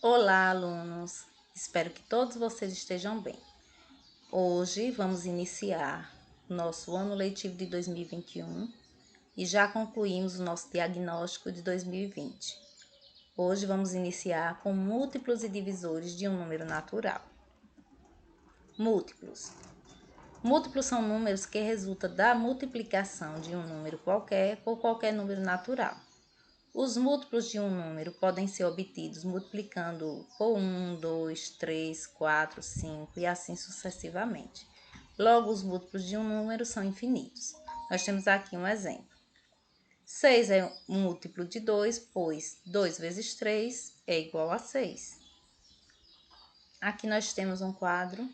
Olá, alunos! Espero que todos vocês estejam bem. Hoje vamos iniciar o nosso ano letivo de 2021 e já concluímos o nosso diagnóstico de 2020. Hoje vamos iniciar com múltiplos e divisores de um número natural. Múltiplos. Múltiplos são números que resultam da multiplicação de um número qualquer por qualquer número natural. Os múltiplos de um número podem ser obtidos multiplicando por 1, 2, 3, 4, 5 e assim sucessivamente. Logo, os múltiplos de um número são infinitos. Nós temos aqui um exemplo. 6 é um múltiplo de 2, pois 2 vezes 3 é igual a 6. Aqui nós temos um quadro,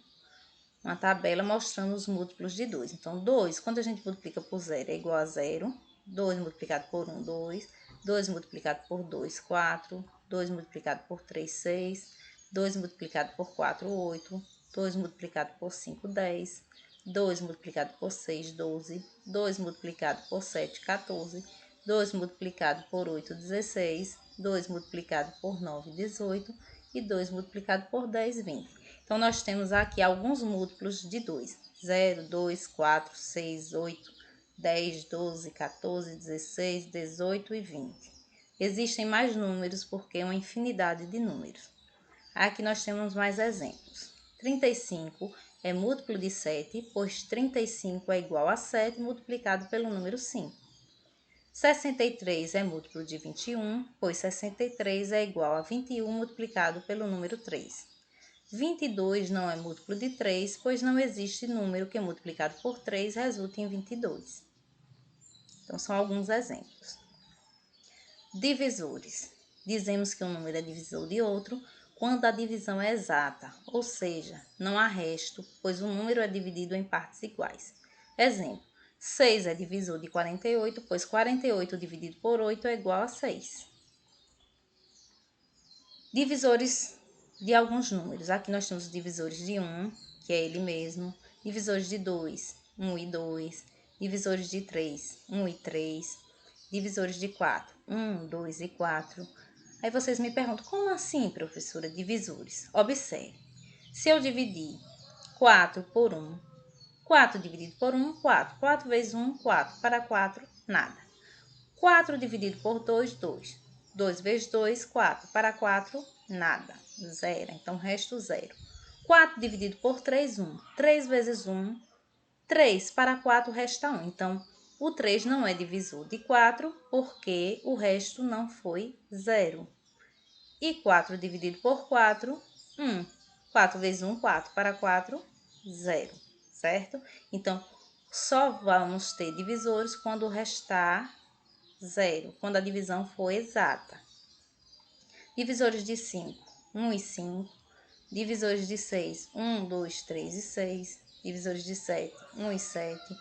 uma tabela mostrando os múltiplos de 2. Então, 2, quando a gente multiplica por 0, é igual a 0. 2 multiplicado por 1, 2. 2 multiplicado por 2, 4. 2 multiplicado por 3, 6. 2 multiplicado por 4, 8. 2 multiplicado por 5, 10. 2 multiplicado por 6, 12. 2 multiplicado por 7, 14. 2 multiplicado por 8, 16. 2 multiplicado por 9, 18. E 2 multiplicado por 10, 20. Então, nós temos aqui alguns múltiplos de 2. 0, 2, 4, 6, 8, 10, 12, 14, 16, 18 e 20. Existem mais números porque é uma infinidade de números. Aqui nós temos mais exemplos. 35 é múltiplo de 7, pois 35 é igual a 7 multiplicado pelo número 5. 63 é múltiplo de 21, pois 63 é igual a 21 multiplicado pelo número 3. 22 não é múltiplo de 3, pois não existe número que multiplicado por 3 resulte em 22. Então, são alguns exemplos. Divisores. Dizemos que um número é divisor de outro quando a divisão é exata, ou seja, não há resto, pois o número é dividido em partes iguais. Exemplo, 6 é divisor de 48, pois 48 dividido por 8 é igual a 6. Divisores de alguns números. Aqui nós temos divisores de 1, que é ele mesmo, divisores de 2, 1 e 2, divisores de 3, 1 e 3, divisores de 4, 1, 2 e 4. Aí vocês me perguntam, como assim, professora, divisores? Observe, se eu dividir 4 por 1, 4 dividido por 1, 4. 4 vezes 1, 4. Para 4, nada. 4 dividido por 2, 2. 2 vezes 2, 4. Para 4, nada. 0. Então, resto 0. 4 dividido por 3, 1. 3 vezes 1, 3. Para 4, resta 1. Então, o 3 não é divisor de 4, porque o resto não foi 0. E 4 dividido por 4, 1. 4 vezes 1, 4. Para 4, 0. Certo? Então, só vamos ter divisores quando restar 0, quando a divisão for exata. Divisores de 5, 1 e 5. Divisores de 6, 1, 2, 3 e 6. Divisores de 7, 1 e 7.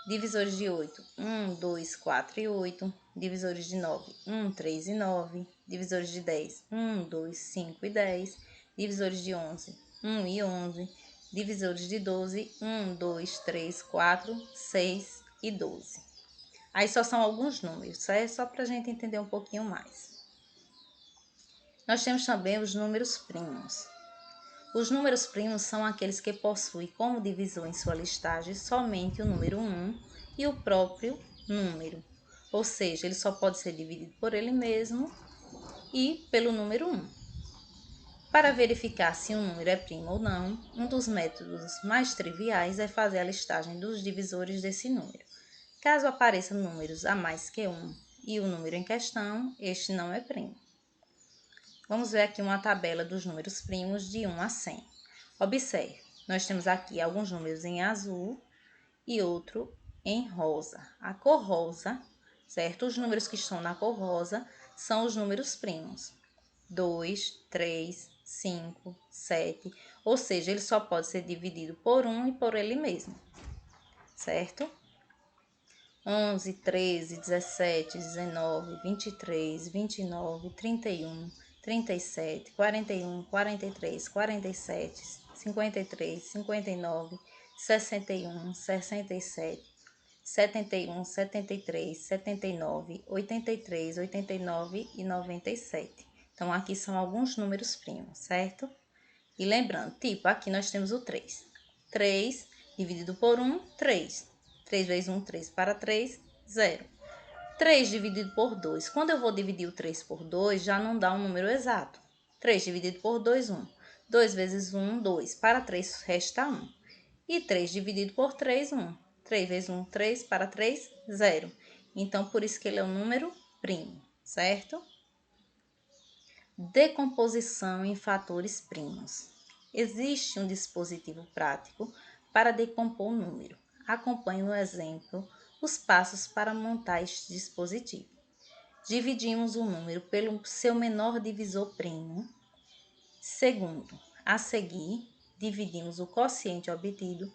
Divisores de 8, 1, 2, 4 e 8. Divisores de 9, 1, 3 e 9. Divisores de 10, 1, 2, 5 e 10. Divisores de 11, 1 e 11. Divisores de 12, 1, 2, 3, 4, 6 e 12. Aí só são alguns números, certo? Só para a gente entender um pouquinho mais. Nós temos também os números primos. Os números primos são aqueles que possuem como divisor em sua listagem somente o número 1 e o próprio número. Ou seja, ele só pode ser dividido por ele mesmo e pelo número 1. Para verificar se um número é primo ou não, um dos métodos mais triviais é fazer a listagem dos divisores desse número. Caso apareçam números a mais que 1 e o número em questão, este não é primo. Vamos ver aqui uma tabela dos números primos de 1 a 100. Observe, nós temos aqui alguns números em azul e outro em rosa. A cor rosa, certo? Os números que estão na cor rosa são os números primos. 2, 3, 5, 7, ou seja, ele só pode ser dividido por 1 e por ele mesmo, certo? 11, 13, 17, 19, 23, 29, 31, 37, 41, 43, 47, 53, 59, 61, 67, 71, 73, 79, 83, 89 e 97. Então, aqui são alguns números primos, certo? E lembrando, tipo, aqui nós temos o 3. 3 dividido por 1, 3. 3 vezes 1, 3 para 3, 0. 3 dividido por 2. Quando eu vou dividir o 3 por 2, já não dá um número exato. 3 dividido por 2, 1. 2 vezes 1, 2. Para 3, resta 1. E 3 dividido por 3, 1. 3 vezes 1, 3. Para 3, 0. Então, por isso que ele é um número primo, certo? Decomposição em fatores primos. Existe um dispositivo prático para decompor o número. Acompanhe no exemplo os passos para montar este dispositivo. Dividimos o número pelo seu menor divisor primo. Segundo, a seguir, dividimos o quociente obtido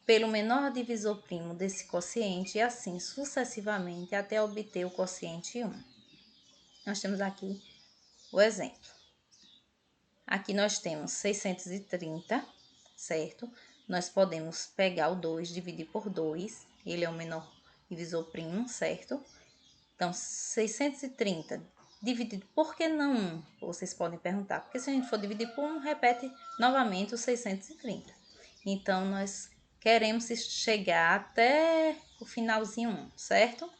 pelo menor divisor primo desse quociente e assim sucessivamente até obter o quociente 1. Nós temos aqui o exemplo. Aqui nós temos 630, certo? Nós podemos pegar o 2, dividir por 2, ele é o menor divisor primo, certo? Então, 630 dividido por que não 1? Vocês podem perguntar. Porque se a gente for dividir por 1, repete novamente o 630. Então, nós queremos chegar até o finalzinho 1, certo?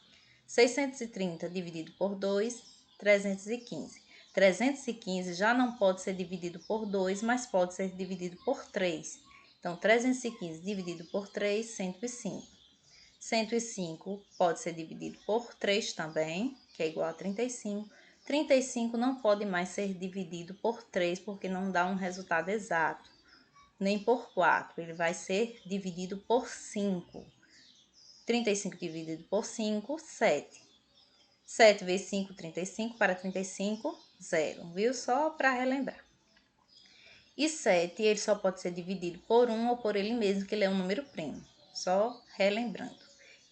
630 dividido por 2, 315. 315 já não pode ser dividido por 2, mas pode ser dividido por 3. Então, 315 dividido por 3, 105. 105 pode ser dividido por 3 também, que é igual a 35. 35 não pode mais ser dividido por 3, porque não dá um resultado exato. Nem por 4, ele vai ser dividido por 5. 35 dividido por 5, 7. 7 vezes 5, 35. Para 35, 0. Viu? Só para relembrar. E 7, ele só pode ser dividido por 1 ou por ele mesmo, que ele é um número primo. Só relembrando.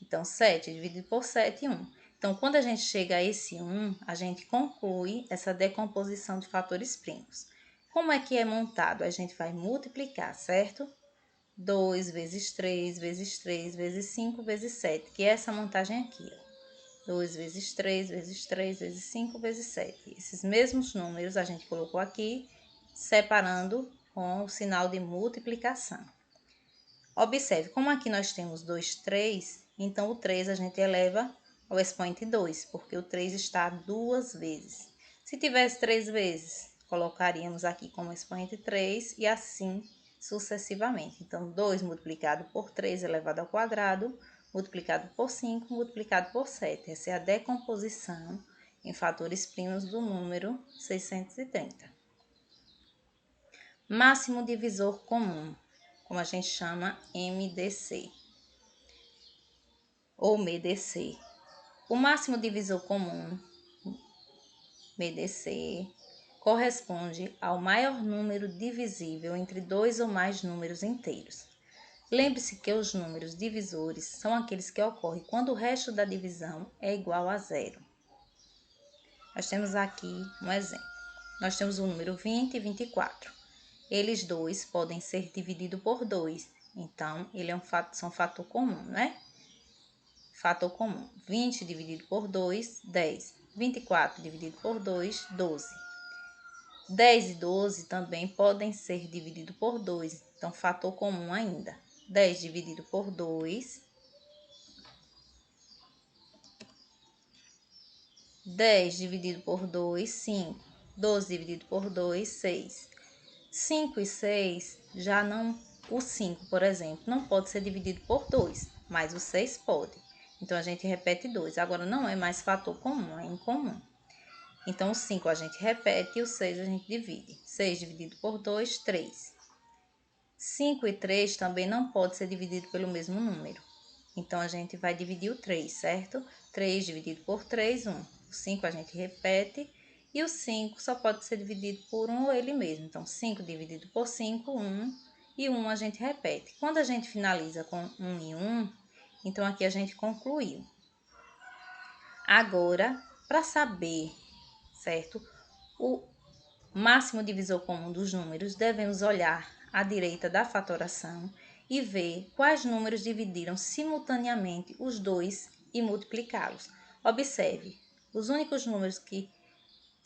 Então, 7 dividido por 7, 1. Então, quando a gente chega a esse 1, a gente conclui essa decomposição de fatores primos. Como é que é montado? A gente vai multiplicar, certo? 2 vezes 3, vezes 3, vezes 5, vezes 7, que é essa montagem aqui, ó. 2 vezes 3, vezes 3, vezes 5, vezes 7. Esses mesmos números a gente colocou aqui, separando com o sinal de multiplicação. Observe, como aqui nós temos 2, 3, então o 3 a gente eleva ao expoente 2, porque o 3 está 2 vezes. Se tivesse 3 vezes, colocaríamos aqui como expoente 3 e assim sucessivamente. Então, 2 multiplicado por 3 elevado ao quadrado, multiplicado por 5, multiplicado por 7. Essa é a decomposição em fatores primos do número 630. Máximo divisor comum, como a gente chama MDC ou MDC. O máximo divisor comum, MDC, corresponde ao maior número divisível entre dois ou mais números inteiros. Lembre-se que os números divisores são aqueles que ocorrem quando o resto da divisão é igual a zero. Nós temos aqui um exemplo. Nós temos o número 20 e 24. Eles dois podem ser divididos por 2. Então, ele é são fator comum, né? Fator comum. 20 dividido por 2, 10. 24 dividido por 2, 12. 10 e 12 também podem ser divididos por 2. Então, fator comum ainda. 10 dividido por 2. 10 dividido por 2, 5. 12 dividido por 2, 6. 5 e 6 já não... O 5, por exemplo, não pode ser dividido por 2, mas o 6 pode. Então, a gente repete 2. Agora, não é mais fator comum, é incomum. Então, o 5 a gente repete e o 6 a gente divide. 6 dividido por 2, 3. 5 e 3 também não pode ser dividido pelo mesmo número. Então, a gente vai dividir o 3, certo? 3 dividido por 3, 1. O 5 a gente repete e o 5 só pode ser dividido por 1 ou ele mesmo. Então, 5 dividido por 5, 1. E 1 a gente repete. Quando a gente finaliza com 1 e 1, então aqui a gente concluiu. Agora, para saber, certo? O máximo divisor comum dos números, devemos olhar à direita da fatoração e ver quais números dividiram simultaneamente os dois e multiplicá-los. Observe, os únicos números que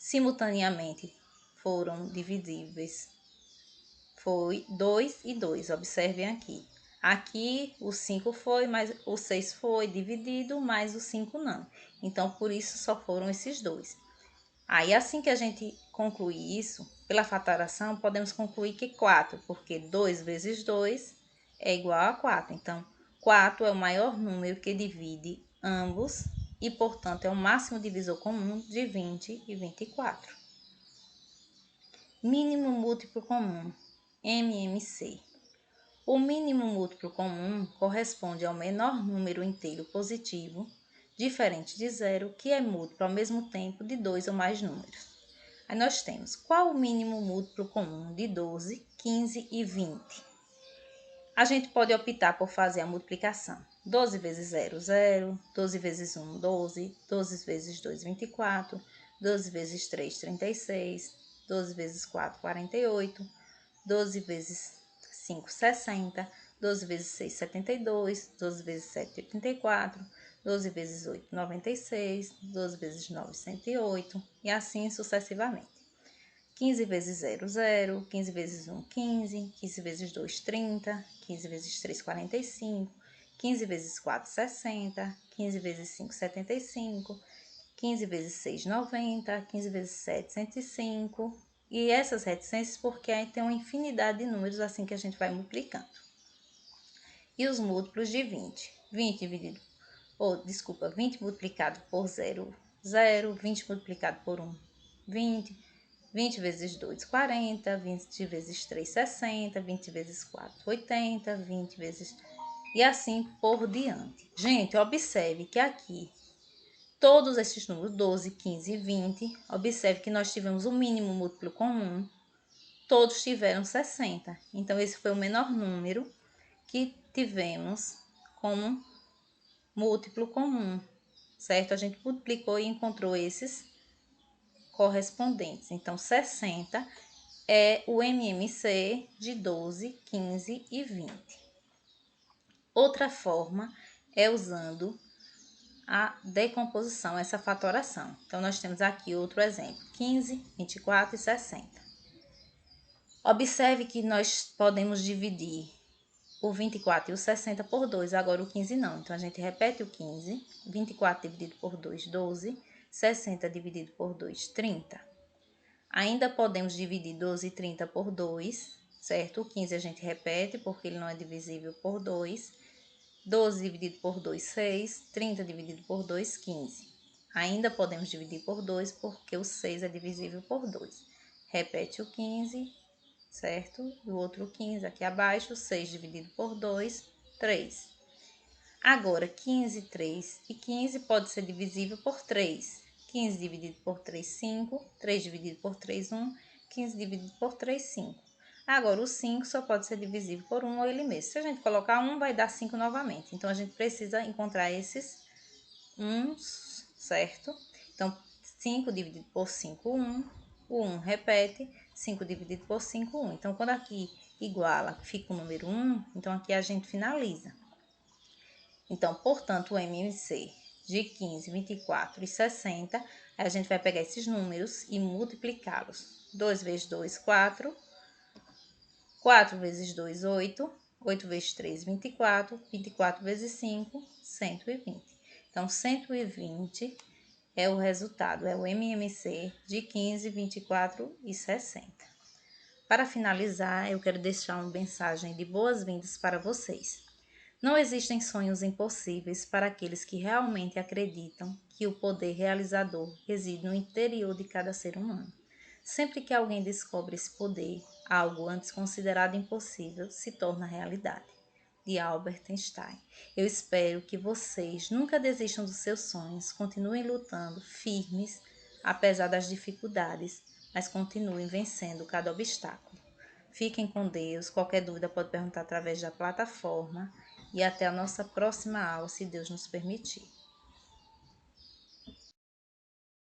simultaneamente foram dividíveis. Foi 2 e 2, observem aqui. Aqui o 5 foi, mas o 6 foi dividido, mas o 5 não. Então, por isso, só foram esses dois. Aí, assim que a gente concluir isso, pela fatoração, podemos concluir que 4, porque 2 vezes 2 é igual a 4. Então, 4 é o maior número que divide ambos e, portanto, é o máximo divisor comum de 20 e 24. Mínimo múltiplo comum, MMC. O mínimo múltiplo comum corresponde ao menor número inteiro positivo, diferente de zero, que é múltiplo ao mesmo tempo de dois ou mais números. Aí nós temos qual o mínimo múltiplo comum de 12, 15 e 20? A gente pode optar por fazer a multiplicação. 12 vezes 0, 0. 12 vezes 1, 12. 12 vezes 2, 24. 12 vezes 3, 36. 12 vezes 4, 48. 12 vezes 5, 60. 12 vezes 6, 72. 12 vezes 7, 84. 12 vezes 8, 96. 12 vezes 9, 108. E assim sucessivamente. 15 vezes 0, 0. 15 vezes 1, 15. 15 vezes 2, 30. 15 vezes 3, 45. 15 vezes 4, 60. 15 vezes 5, 75. 15 vezes 6, 90. 15 vezes 7, 105. E essas reticências porque aí tem uma infinidade de números assim que a gente vai multiplicando. E os múltiplos de 20. 20 dividido, 20 multiplicado por 0, 0. 20 multiplicado por 1, 20. 20 vezes 2, 40. 20 vezes 3, 60. 20 vezes 4, 80. 20 vezes... E assim por diante. Gente, observe que aqui, todos esses números, 12, 15 e 20, observe que nós tivemos o mínimo múltiplo comum, todos tiveram 60. Então, esse foi o menor número que tivemos como múltiplo comum, certo? A gente multiplicou e encontrou esses correspondentes. Então, 60 é o MMC de 12, 15 e 20. Outra forma é usando a decomposição, essa fatoração. Então, nós temos aqui outro exemplo, 15, 24 e 60. Observe que nós podemos dividir o 24 e o 60 por 2, agora o 15 não. Então, a gente repete o 15, 24 dividido por 2, 12, 60 dividido por 2, 30. Ainda podemos dividir 12 e 30 por 2, certo? O 15 a gente repete porque ele não é divisível por 2. 12 dividido por 2, 6. 30 dividido por 2, 15. Ainda podemos dividir por 2 porque o 6 é divisível por 2. Repete o 15, certo? E o outro 15 aqui abaixo, 6 dividido por 2, 3. Agora, 15, 3 e 15 pode ser divisível por 3. 15 dividido por 3, 5. 3 dividido por 3, 1. 15 dividido por 3, 5. Agora, o 5 só pode ser divisível por 1 ou ele mesmo. Se a gente colocar 1, vai dar 5 novamente. Então, a gente precisa encontrar esses 1, certo? Então, 5 dividido por 5, 1. O 1 repete. 5 dividido por 5, 1. Então, quando aqui iguala, fica o número 1, então aqui a gente finaliza. Então, portanto, o MMC de 15, 24 e 60, a gente vai pegar esses números e multiplicá-los. 2 vezes 2, 4. 4 vezes 2, 8. 8 vezes 3, 24. 24 vezes 5, 120. Então, 120 é o resultado, é o MMC de 15, 24 e 60. Para finalizar, eu quero deixar uma mensagem de boas-vindas para vocês. Não existem sonhos impossíveis para aqueles que realmente acreditam que o poder realizador reside no interior de cada ser humano. Sempre que alguém descobre esse poder, algo antes considerado impossível se torna realidade. De Albert Einstein. Eu espero que vocês nunca desistam dos seus sonhos, continuem lutando firmes, apesar das dificuldades, mas continuem vencendo cada obstáculo. Fiquem com Deus, qualquer dúvida pode perguntar através da plataforma e até a nossa próxima aula, se Deus nos permitir.